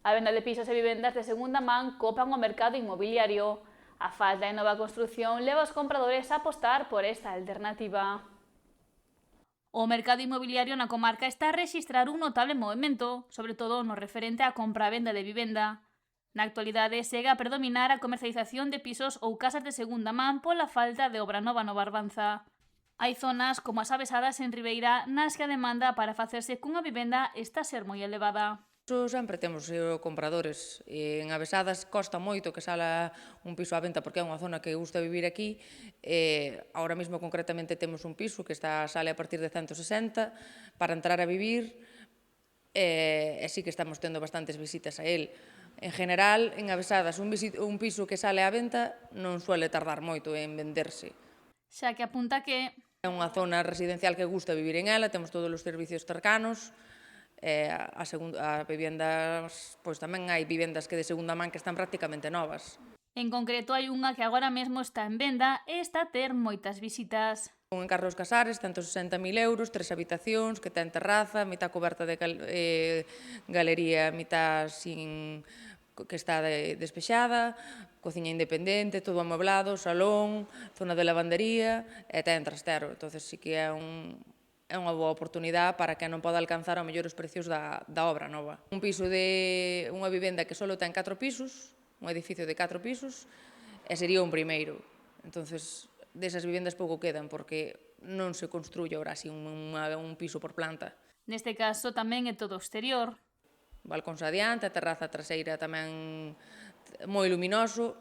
A venda de pisos e vivendas de segunda man copan o mercado inmobiliario. A falta de nova construción leva os compradores a apostar por esta alternativa. O mercado inmobiliario na comarca está a rexistrar un notable movimento, sobre todo no referente á compra e venda de vivenda. Na actualidade segue a predominar a comercialización de pisos ou casas de segunda man pola falta de obra nova no Barbanza. Hai zonas como as Avesadas en Ribeira nas que a demanda para facerse cunha vivenda está a ser moi elevada. Sempre temos compradores. En Avesadas costa moito que sala un piso á venta porque é unha zona que gusta vivir aquí. Ahora mesmo concretamente temos un piso que está sale a partir de 160 para entrar a vivir e sí que estamos tendo bastantes visitas a él. En general, en Avesadas, un piso que sale á venta non suele tardar moito en venderse. Xa que apunta que É unha zona residencial que gusta vivir en ela, temos todos os servicios cercanos, a vivendas, pois tamén hai vivendas que de segunda man que están prácticamente novas. en concreto hai unha que agora mesmo está en venda e está a ter moitas visitas. En Carlos Casares, 160.000 euros, 3 habitacións, que ten terraza, mitad coberta de galería, mitad sin que está despexada, cociña independente, todo amoblado, salón, zona de lavandería e ten trastero. Entonces sí que é unha boa oportunidade para que non poda alcanzar ao mellor os precios da obra nova. Un piso de unha vivenda que só ten 4 pisos, un edificio de 4 pisos, e sería un primeiro. Entonces, desas vivendas pouco quedan, porque non se construye ahora así un piso por planta. Neste caso tamén é todo exterior. Balcóns adiante, a terraza traseira tamén moi luminoso,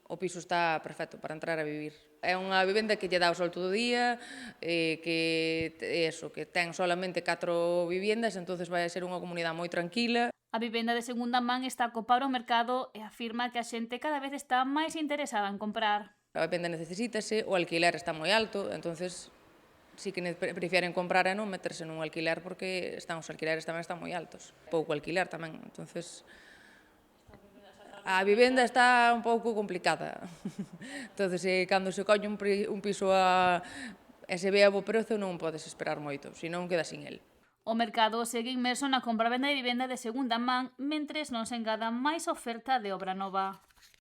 o piso está perfecto para entrar a vivir. É unha vivenda que lle dá o sol todo o día, que ten solamente 4 vivendas, entonces vai a ser unha comunidade moi tranquila. A vivenda de segunda man está a copar o mercado e afirma que a xente cada vez está máis interesada en comprar. A vivenda necesítase, o alquiler está moi alto, entonces sí que prefieren comprar e non meterse nun alquiler porque os alquileres tamén están moi altos. Pouco alquiler tamén, entonces a vivenda está un pouco complicada. Entonces, cando se colle un piso e se ve a bo prezo non podes esperar moito, senón queda sin el. O mercado segue inmerso na compra-venda de vivenda de segunda man mentres non se engada máis oferta de obra nova.